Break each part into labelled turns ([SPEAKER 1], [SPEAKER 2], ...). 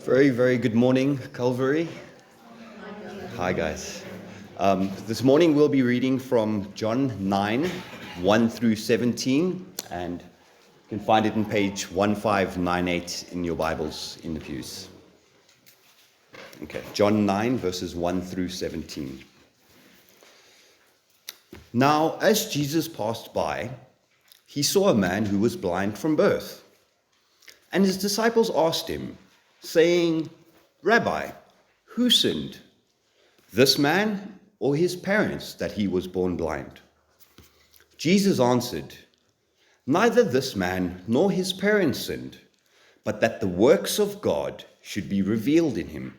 [SPEAKER 1] Very, very good morning, Calvary. Hi, guys. This morning we'll be reading from John 9, 1 through 17, and you can find it on page 1598 in your Bibles in the pews. Okay, John 9, verses 1 through 17. Now, as Jesus passed by, he saw a man who was blind from birth. And his disciples asked him, saying, Rabbi, who sinned, this man or his parents, that he was born blind? Jesus answered, neither this man nor his parents sinned, but that the works of God should be revealed in him.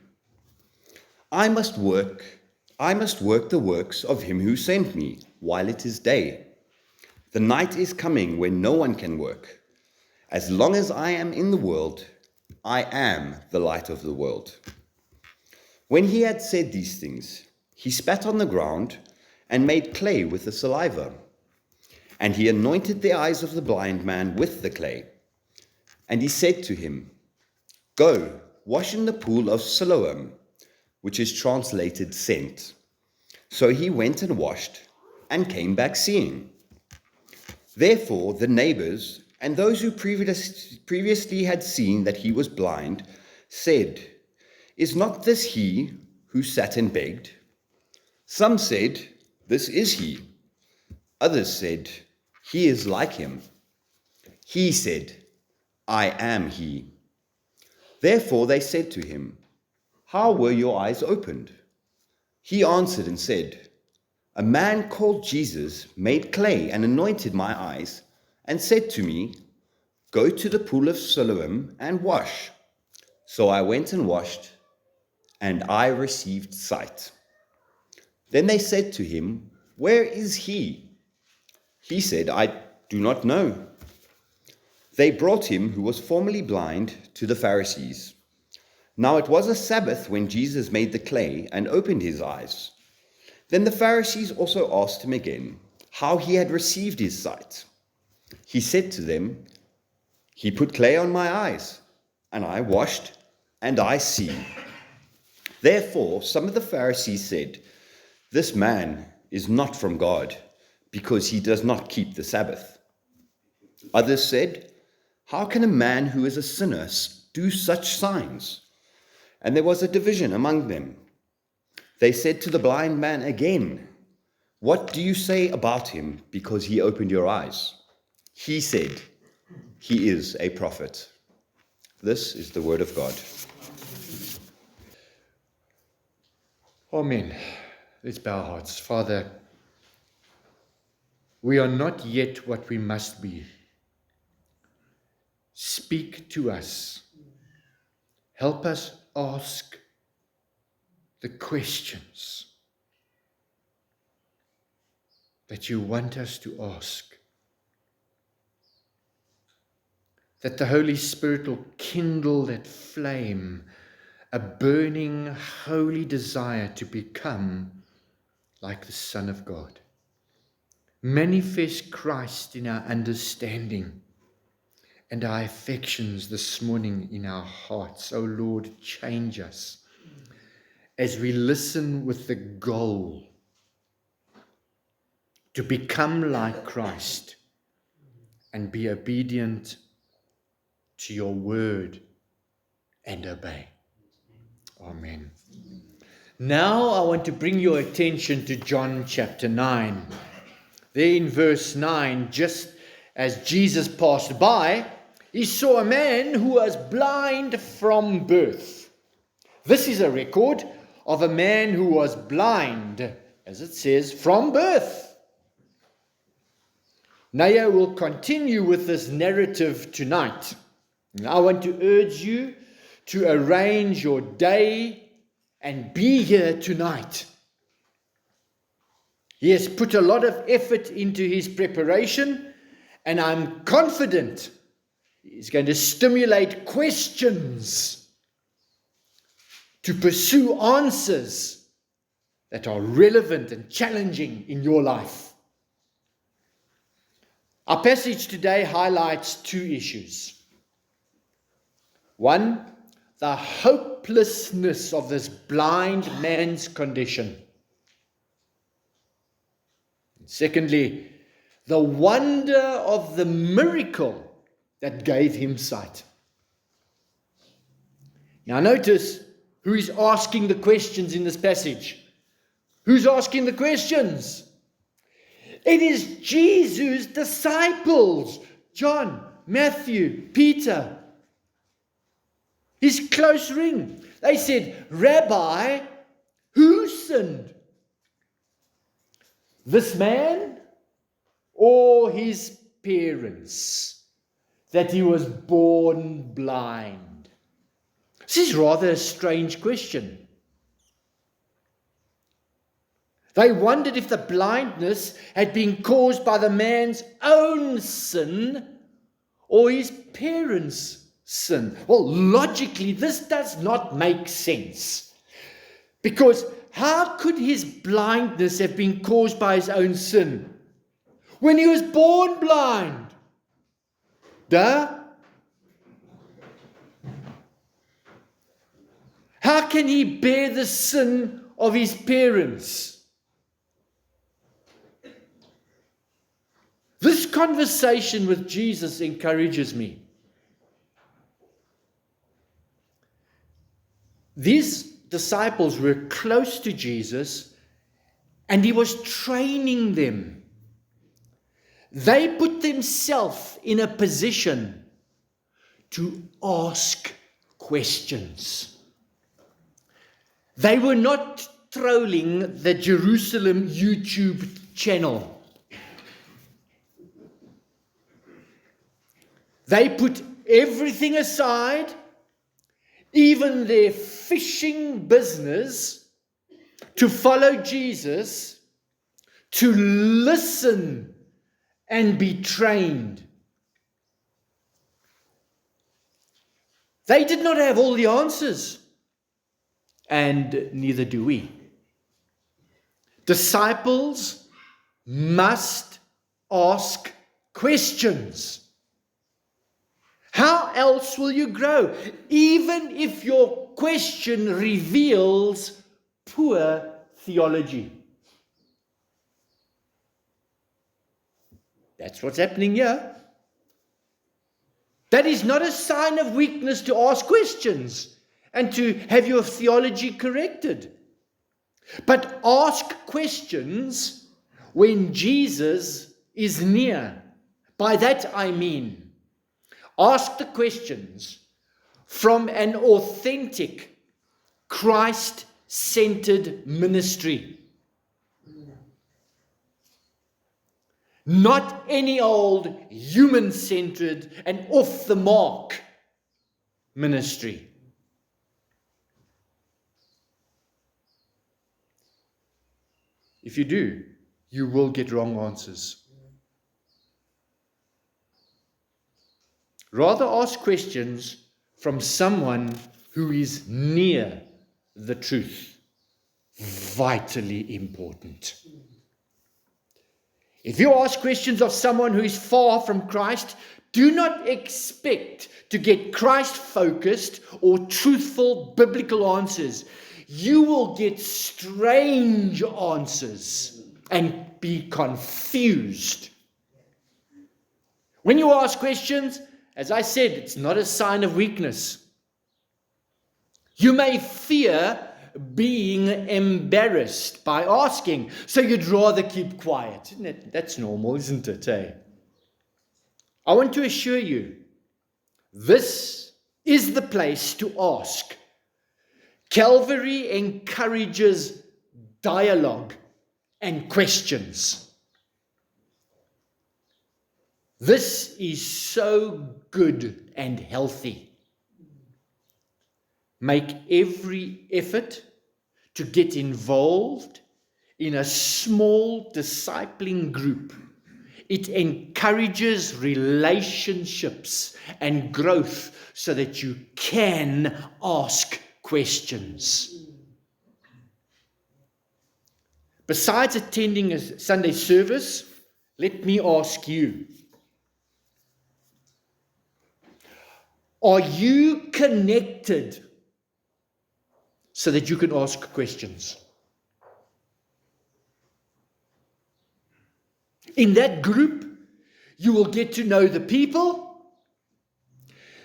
[SPEAKER 1] I must work the works of him who sent me while it is day. The night is coming when no one can work. As long as I am in the world, I am the light of the world. When he had said these things, he spat on the ground and made clay with the saliva. And he anointed the eyes of the blind man with the clay. And he said to him, go, wash in the pool of Siloam, which is translated sent. So he went and washed and came back seeing. Therefore the neighbors and those who previously had seen that he was blind said, is not this he who sat and begged? Some said, this is he. Others said, he is like him. He said, I am he. Therefore they said to him, how were your eyes opened? He answered and said, a man called Jesus made clay and anointed my eyes and said to me, go to the pool of Siloam and wash. So I went and washed, and I received sight. Then they said to him, where is he? He said, I do not know. They brought him, who was formerly blind, to the Pharisees. Now it was a Sabbath when Jesus made the clay and opened his eyes. Then the Pharisees also asked him again how he had received his sight. He said to them, he put clay on my eyes, and I washed, and I see. Therefore some of the Pharisees said, this man is not from God, because he does not keep the Sabbath. Others said, how can a man who is a sinner do such signs? And there was a division among them. They said to the blind man again, what do you say about him because he opened your eyes? He said, he is a prophet. This is the word of God.
[SPEAKER 2] Amen. Let's bow our hearts. Father, we are not yet what we must be. Speak to us. Help us ask the questions that you want us to ask. That the Holy Spirit will kindle that flame, a burning, holy desire to become like the Son of God. Manifest Christ in our understanding and our affections this morning in our hearts. Oh Lord, change us as we listen with the goal to become like Christ and be obedient to your word and obey. Amen. Now I want to bring your attention to John chapter 9. There in verse 9, just as Jesus passed by, he saw a man who was blind from birth. This is a record of a man who was blind, as it says, from birth. Naya will continue with this narrative tonight. And I want to urge you to arrange your day and be here tonight. He has put a lot of effort into his preparation, and I'm confident he's going to stimulate questions to pursue answers that are relevant and challenging in your life. Our passage today highlights two issues. One, the hopelessness of this blind man's condition. Secondly, the wonder of the miracle that gave him sight. Now notice who is asking the questions in this passage. Who's asking the questions? It is Jesus' disciples. John, Matthew, Peter. His close ring. They said, Rabbi, who sinned? This man or his parents, that he was born blind? This is rather a strange question. They wondered if the blindness had been caused by the man's own sin or his parents' sin. Well, logically, this does not make sense. Because how could his blindness have been caused by his own sin when he was born blind? Duh. How can he bear the sin of his parents? This conversation with Jesus encourages me. These disciples were close to Jesus, and he was training them. They put themselves in a position to ask questions. They were not trolling the Jerusalem YouTube channel. They put everything aside, even their fishing business, to follow Jesus, to listen and be trained. They did not have all the answers, and neither do we. Disciples must ask questions. How else will you grow? Even if your question reveals poor theology. That's what's happening here. That is not a sign of weakness to ask questions and to have your theology corrected. But ask questions when Jesus is near. By that I mean, ask the questions from an authentic, Christ-centered ministry. Not any old human-centered and off-the-mark ministry. If you do, you will get wrong answers. Rather ask questions from someone who is near the truth. Vitally important. If you ask questions of someone who is far from Christ, do not expect to get Christ-focused or truthful biblical answers. You will get strange answers and be confused. When you ask questions, as I said, it's not a sign of weakness. You may fear being embarrassed by asking, so you'd rather keep quiet. That's normal, isn't it? Eh? I want to assure you, this is the place to ask. Calvary encourages dialogue and questions. This is so good and healthy. Make every effort to get involved in a small discipling group. It encourages relationships and growth so that you can ask questions. Besides attending a Sunday service, let me ask you, Are you connected so that you can ask questions? In that group, you will get to know the people.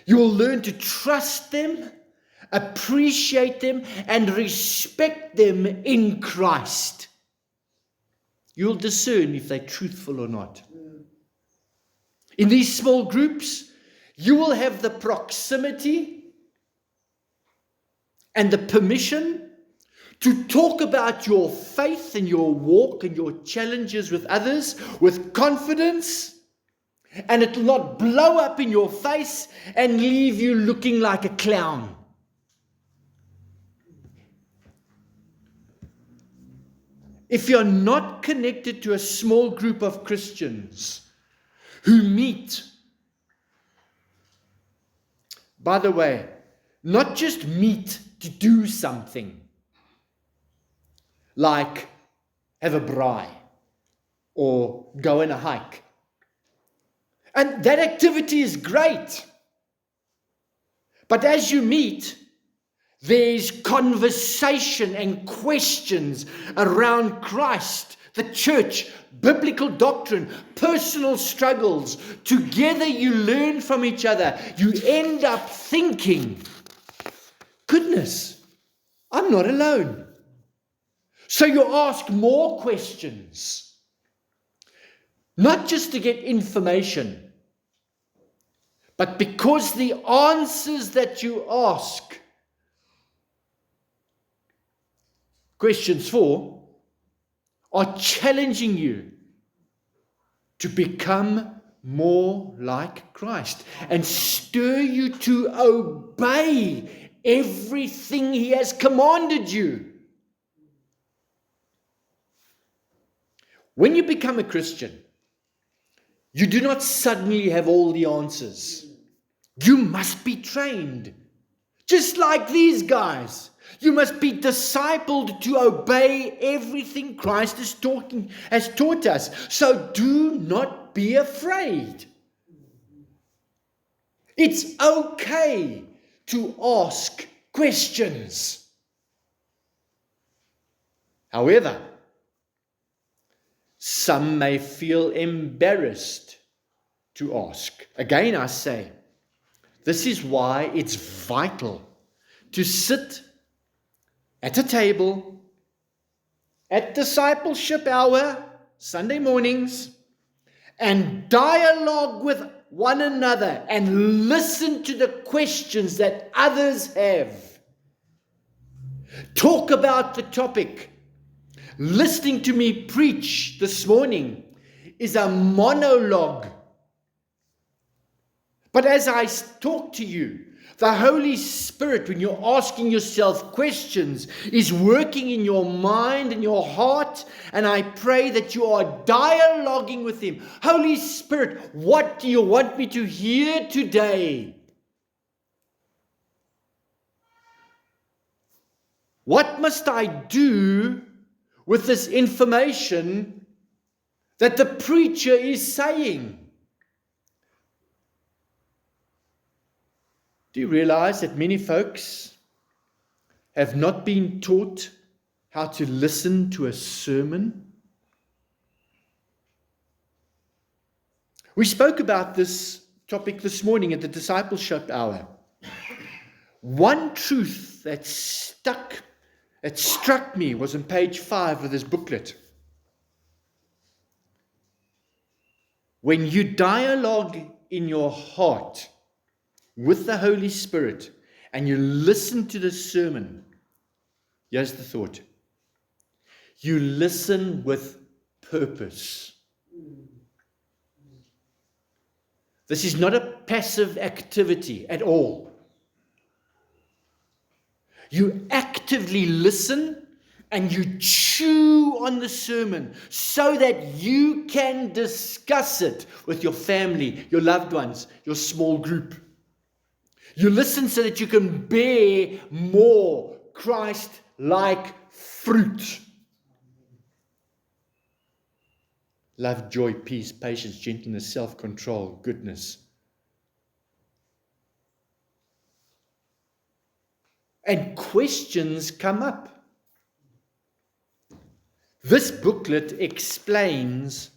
[SPEAKER 2] You will learn to trust them, appreciate them, and respect them in Christ. You'll discern if they're truthful or not. In these small groups, you will have the proximity and the permission to talk about your faith and your walk and your challenges with others with confidence, and it will not blow up in your face and leave you looking like a clown. If you're not connected to a small group of Christians who meet, by the way, not just meet to do something, like have a braai or go on a hike. And that activity is great. But as you meet, there's conversation and questions around Christ, the church, biblical doctrine, personal struggles. Together you learn from each other. You end up thinking, goodness, I'm not alone. So you ask more questions, not just to get information, but because the answers that you ask, questions 4, are challenging you to become more like Christ and stir you to obey everything He has commanded you. When you become a Christian, you do not suddenly have all the answers. You must be trained, just like these guys. You must be discipled to obey everything Christ has taught us. So do not be afraid. It's okay to ask questions. However, some may feel embarrassed to ask. Again, I say, this is why it's vital to sit at a table at discipleship hour, Sunday mornings, and dialogue with one another and listen to the questions that others have. Talk about the topic. Listening to me preach this morning is a monologue. But as I talk to you, the Holy Spirit, when you're asking yourself questions, is working in your mind and your heart, and I pray that you are dialoguing with Him. Holy Spirit, what do you want me to hear today? What must I do with this information that the preacher is saying? Do you realize that many folks have not been taught how to listen to a sermon? We spoke about this topic this morning at the discipleship hour. One truth that struck me was on page 5 of this booklet. When you dialogue in your heart with the Holy Spirit and you listen to the sermon, here's the thought. You listen with purpose. This is not a passive activity at all. You actively listen and you chew on the sermon so that you can discuss it with your family, your loved ones, your small group. You listen so that you can bear more Christ-like fruit. Love, joy, peace, patience, gentleness, self-control, goodness. and questions come up. This booklet explains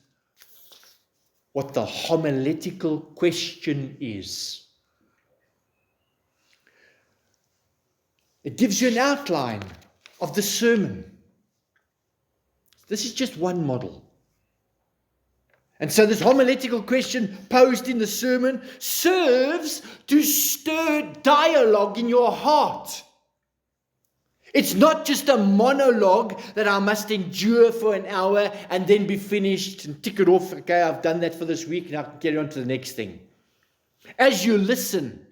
[SPEAKER 2] what the homiletical question is. It gives you an outline of the sermon. This is just one model. And so this homiletical question posed in the sermon serves to stir dialogue in your heart. It's not just a monologue that I must endure for an hour and then be finished and tick it off. Okay, I've done that for this week and I can carry on to the next thing. As you listen,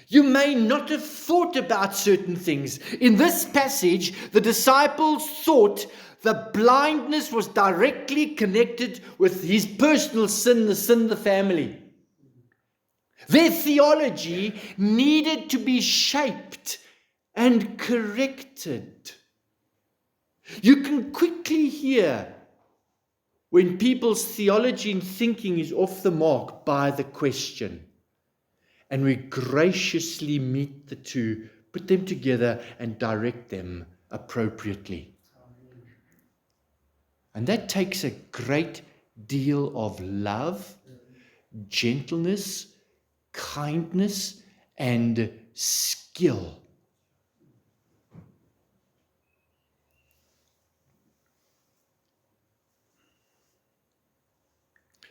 [SPEAKER 2] you may not have thought about certain things. In this passage, the disciples thought the blindness was directly connected with his personal sin, the sin of the family. Their theology needed to be shaped and corrected. You can quickly hear when people's theology and thinking is off the mark by the question. And we graciously meet the two, put them together, and direct them appropriately. And that takes a great deal of love, gentleness, kindness, and skill.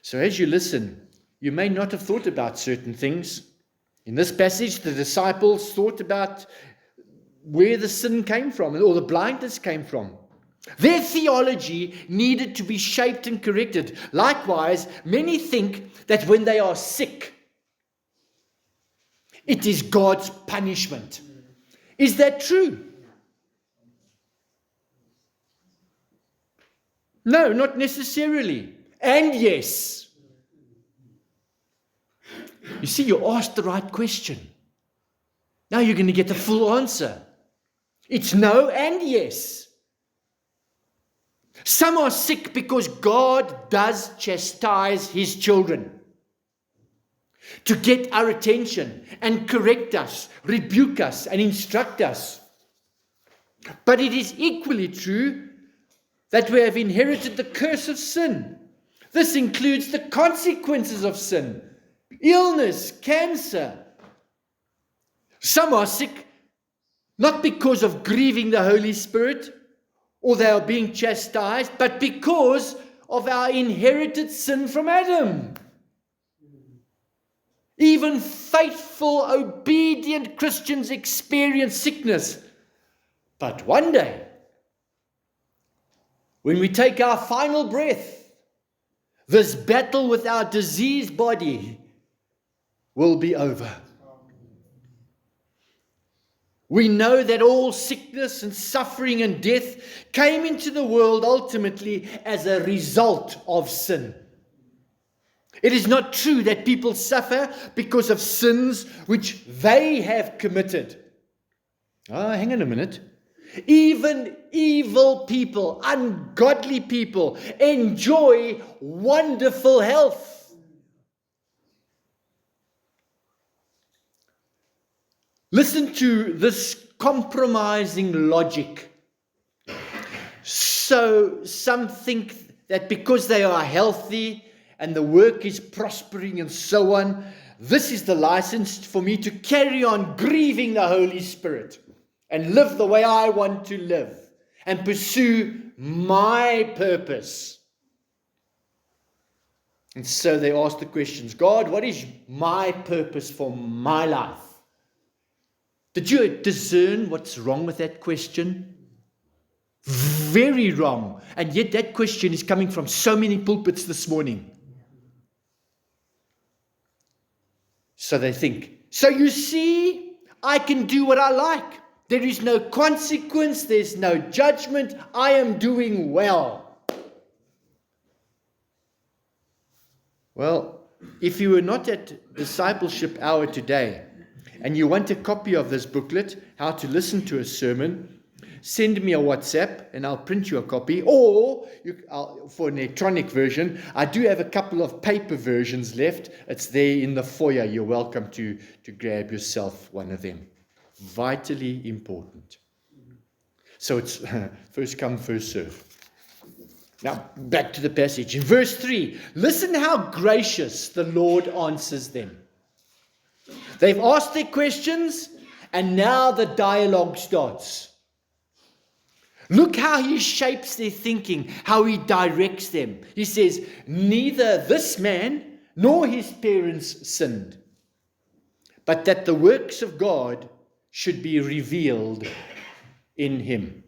[SPEAKER 2] So as you listen, you may not have thought about certain things. In this passage, the disciples thought about where the sin came from, or the blindness came from. Their theology needed to be shaped and corrected. Likewise, many think that when they are sick, it is God's punishment. Is that true? No, not necessarily. And yes. You see, you asked the right question. Now you're going to get the full answer. It's no and yes. Some are sick because God does chastise his children to get our attention and correct us, rebuke us, and instruct us. But it is equally true that we have inherited the curse of sin. This includes the consequences of sin, illness, cancer. Some are sick not because of grieving the Holy Spirit or they are being chastised, but because of our inherited sin from Adam. Even faithful, obedient Christians experience sickness. But one day, when we take our final breath, this battle with our diseased body will be over. We know that all sickness and suffering and death came into the world ultimately as a result of sin. It is not true that people suffer because of sins which they have committed. Hang on a minute. Even evil people, ungodly people, enjoy wonderful health. Listen to this compromising logic. So some think that because they are healthy and the work is prospering and so on, this is the license for me to carry on grieving the Holy Spirit and live the way I want to live and pursue my purpose. And so they ask the questions, God, what is my purpose for my life? Did you discern what's wrong with that question? Very wrong. And yet that question is coming from so many pulpits this morning. So they think, so you see, I can do what I like. There is no consequence. There's no judgment. I am doing well. Well, if you were not at Discipleship Hour today, and you want a copy of this booklet, How to Listen to a Sermon, send me a WhatsApp and I'll print you a copy. Or for an electronic version, I do have a couple of paper versions left. It's there in the foyer. You're welcome to grab yourself one of them. vitally important. So it's first come, first serve. Now, back to the passage. In verse 3, listen how gracious the Lord answers them. They've asked their questions, and now the dialogue starts. Look how he shapes their thinking, how he directs them. He says, neither this man nor his parents sinned, but that the works of God should be revealed in him.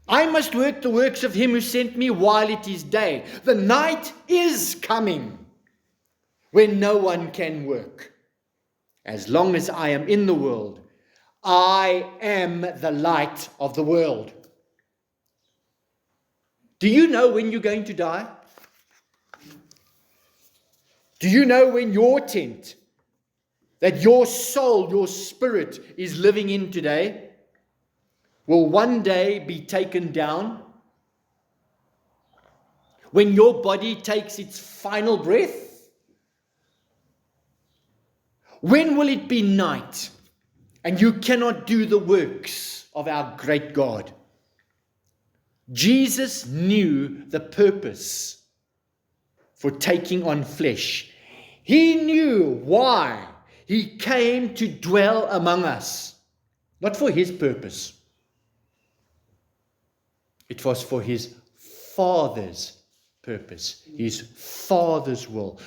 [SPEAKER 2] I must work the works of him who sent me while it is day. The night is coming when no one can work. As long as I am in the world, I am the light of the world. Do you know when you're going to die? Do you know when your tent, that your soul, your spirit is living in today, will one day be taken down? When your body takes its final breath? When will it be night and you cannot do the works of our great God? Jesus knew the purpose for taking on flesh. He knew why he came to dwell among us. Not for his purpose. It was for his Father's purpose, his Father's will.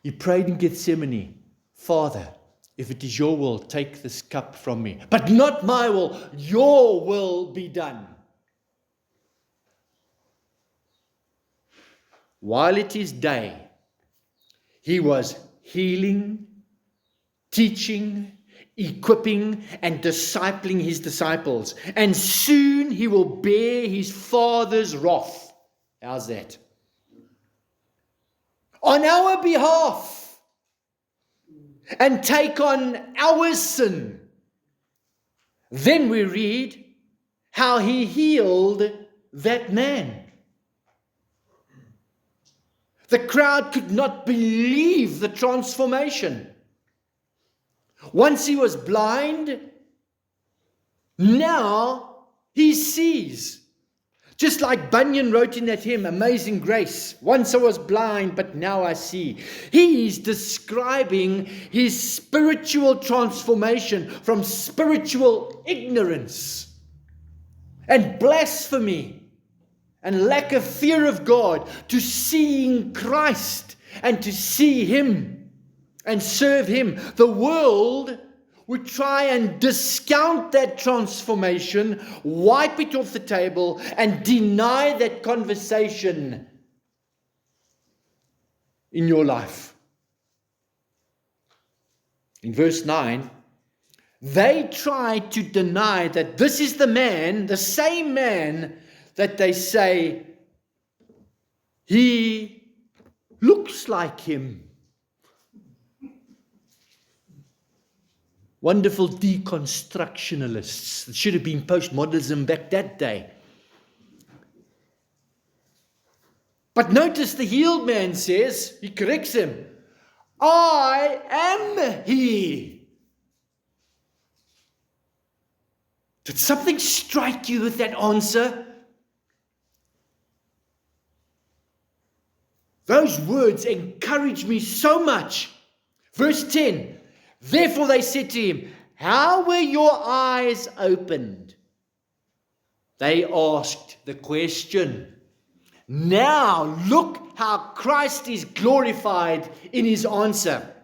[SPEAKER 2] He prayed in Gethsemane, Father, if it is your will, take this cup from me. But not my will, your will be done. While it is day, he was healing, teaching, equipping, and discipling his disciples. And soon he will bear his Father's wrath. How's that? On our behalf, and take on our sin. Then we read how he healed that man. The crowd could not believe the transformation. Once he was blind, now he sees. Just like Bunyan wrote in that hymn, Amazing Grace, once I was blind, but now I see. He is describing his spiritual transformation from spiritual ignorance and blasphemy and lack of fear of God to seeing Christ and to see him and serve him. The world would try and discount that transformation, wipe it off the table, and deny that conversation in your life. In verse 9, they try to deny that this is the man, the same man that they say, he looks like him. Wonderful deconstructionalists. It should have been postmodernism back that day. But notice the healed man says, he corrects him, I am he. Did something strike you with that answer? Those words encourage me so much. Verse 10. Therefore they said to him, how were your eyes opened? They asked the question. Now look how Christ is glorified in his answer.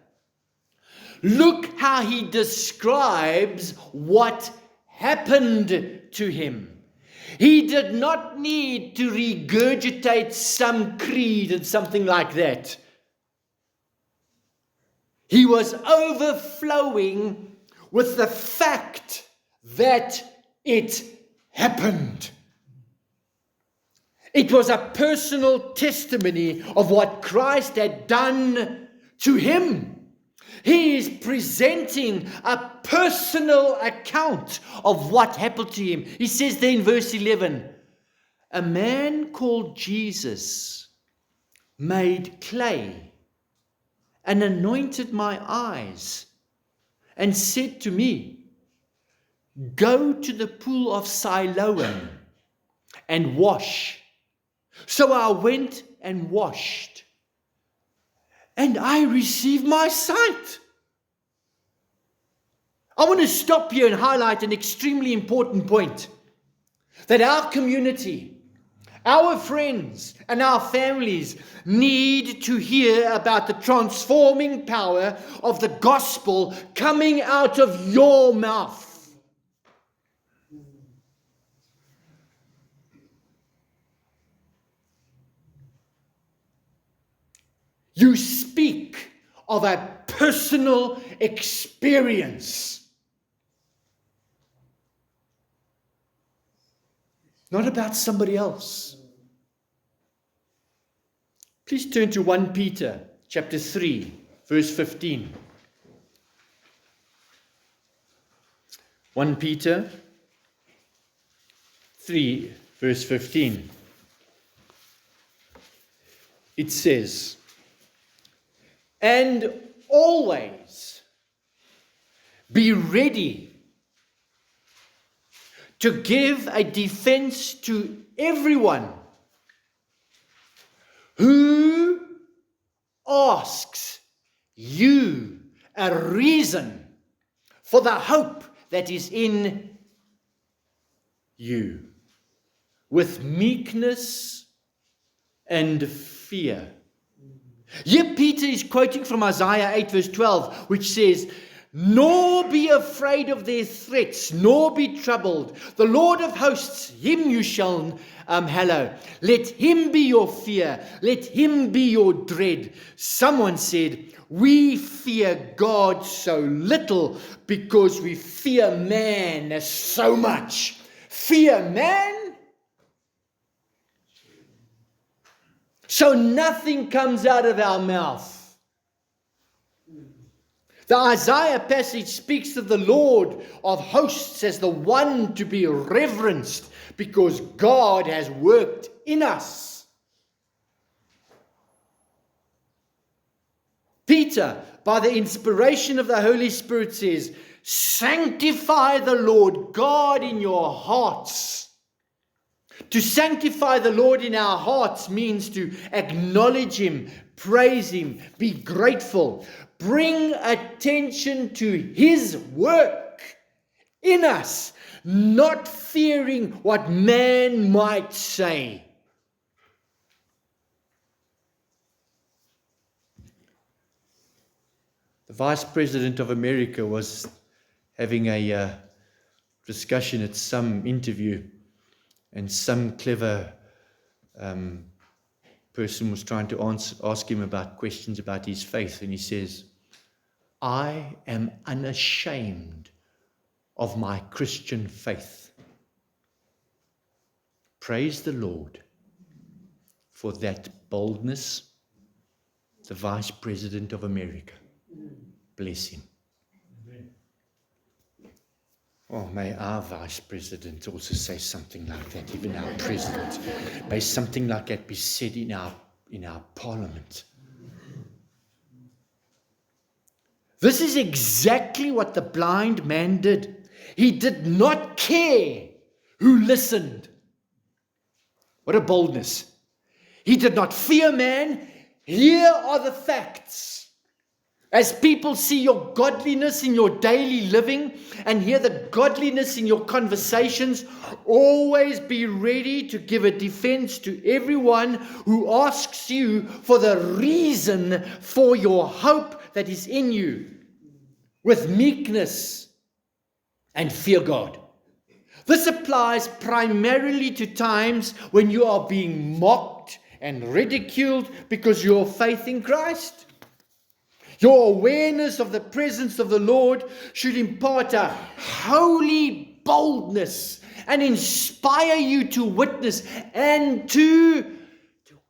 [SPEAKER 2] Look how he describes what happened to him. He did not need to regurgitate some creed and something like that. He was overflowing with the fact that it happened. It was a personal testimony of what Christ had done to him. He is presenting a personal account of what happened to him. He says there in verse 11, a man called Jesus made clay and anointed my eyes and said to me, go to the pool of Siloam and wash. So I went and washed, and I received my sight. I want to stop here and highlight an extremely important point. That our community, our friends, and our families need to hear about the transforming power of the gospel coming out of your mouth. You speak of a personal experience. Not about somebody else. Please turn to 1 Peter chapter 3, verse 15. 1 Peter 3, verse 15. It says, and always be ready to give a defense to everyone who asks you a reason for the hope that is in you, with meekness and fear. Here Peter is quoting from Isaiah 8 verse 12, which says, nor be afraid of their threats, nor be troubled. The Lord of hosts, him you shall hallow. Let him be your fear. Let him be your dread. Someone said, we fear God so little because we fear man so much. Fear man? So nothing comes out of our mouth. The Isaiah passage speaks of the Lord of hosts as the one to be reverenced because God has worked in us. Peter, by the inspiration of the Holy Spirit, says, sanctify the Lord God in your hearts. To sanctify the Lord in our hearts means to acknowledge Him, praise Him, be grateful, bring attention to His work in us, not fearing what man might say. The Vice President of America was having a discussion at some interview, and some clever person was trying to ask him about questions about his faith, and he says, I am unashamed of my Christian faith. Praise the Lord for that boldness, the Vice President of America. Bless him. Oh, may our Vice President also say something like that, even our President. May something like that be said in our Parliament. This is exactly what the blind man did. He did not care who listened. What a boldness. He did not fear man. Here are the facts. As people see your godliness in your daily living and hear the godliness in your conversations, always be ready to give a defense to everyone who asks you for the reason for your hope that is in you, with meekness and fear God. This applies primarily to times when you are being mocked and ridiculed because of your faith in Christ. Your awareness of the presence of the Lord should impart a holy boldness and inspire you to witness and to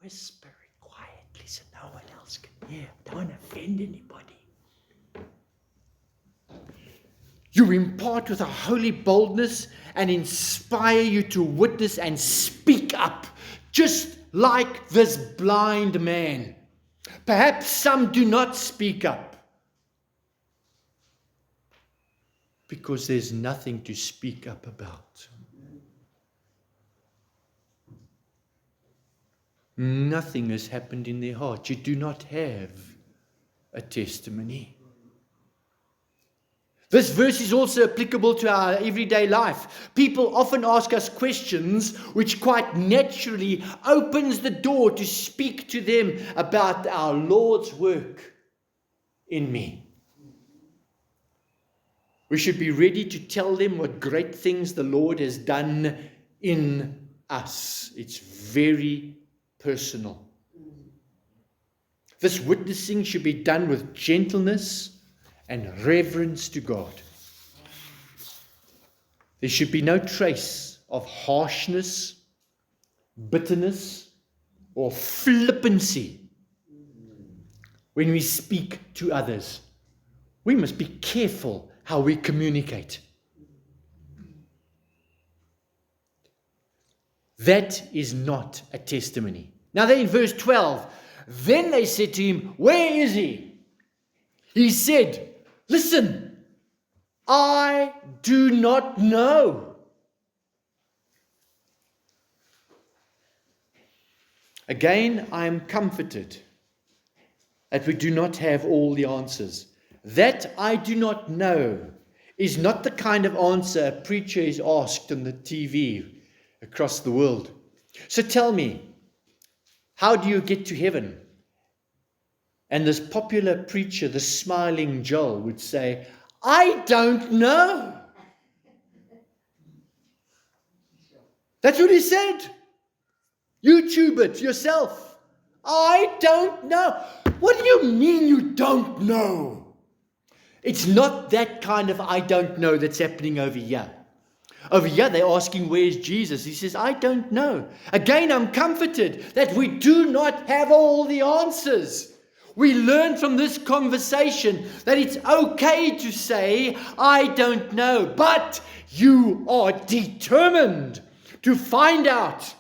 [SPEAKER 2] whisper it quietly so no one else can hear. Don't offend anybody. You impart with a holy boldness and inspire you to witness and speak up, just like this blind man. Perhaps some do not speak up. because there's nothing to speak up about. Nothing has happened in their heart. You do not have a testimony. This verse is also applicable to our everyday life. People often ask us questions which quite naturally opens the door to speak to them about our Lord's work in me. We should be ready to tell them what great things the Lord has done in us. It's very personal. This witnessing should be done with gentleness and reverence to God. There should be no trace of harshness, bitterness, or flippancy when we speak to others. We must be careful how we communicate. That is not a testimony. Now then in verse 12, then they said to him, "Where is he?" He said, "Listen, I do not know." Again, I am comforted that we do not have all the answers. That I do not know is not the kind of answer a preacher is asked on the TV across the world. So tell me, how do you get to heaven? And this popular preacher, the smiling Joel, would say, "I don't know." That's what he said. YouTube it yourself. I don't know. What do you mean you don't know? It's not that kind of I don't know that's happening over here. Over here, they're asking, "Where's Jesus?" He says, "I don't know." Again, I'm comforted that we do not have all the answers. We learn from this conversation that it's okay to say, "I don't know," but you are determined to find out.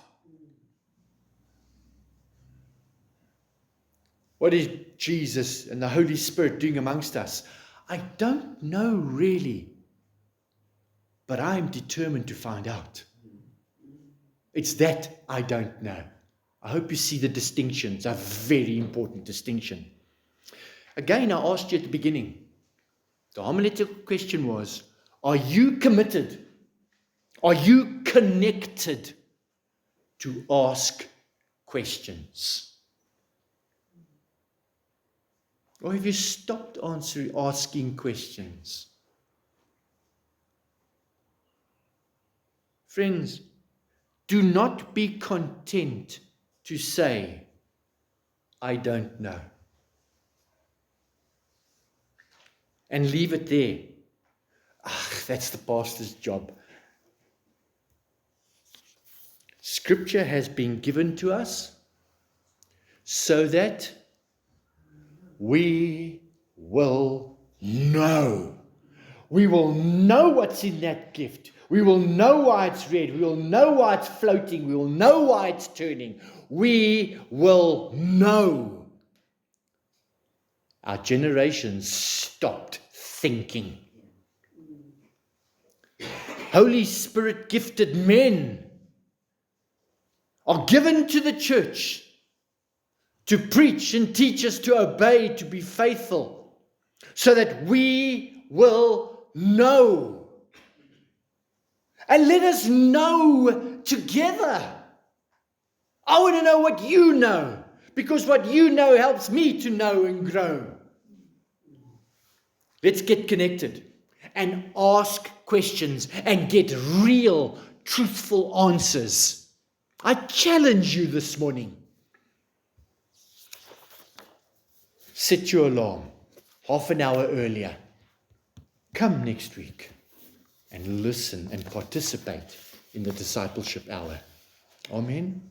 [SPEAKER 2] What is Jesus and the Holy Spirit doing amongst us? I don't know really, but I'm determined to find out. It's that I don't know. I hope you see the distinction. It's a very important distinction. Again, I asked you at the beginning, the homiletical question was, are you committed? Are you connected to ask questions? Or have you stopped asking questions? Friends, do not be content to say, "I don't know," and leave it there. That's the pastor's job. Scripture has been given to us so that we will know. We will know what's in that gift. We will know why it's red. We will know why it's floating. We will know why it's turning. We will know. Our generation stopped thinking. Holy Spirit gifted men are given to the church to preach and teach us to obey, to be faithful, so that we will know. And let us know together. I want to know what you know, because what you know helps me to know and grow. Let's get connected and ask questions and get real, truthful answers. I challenge you this morning. Set your alarm half an hour earlier. Come next week and listen and participate in the discipleship hour. Amen.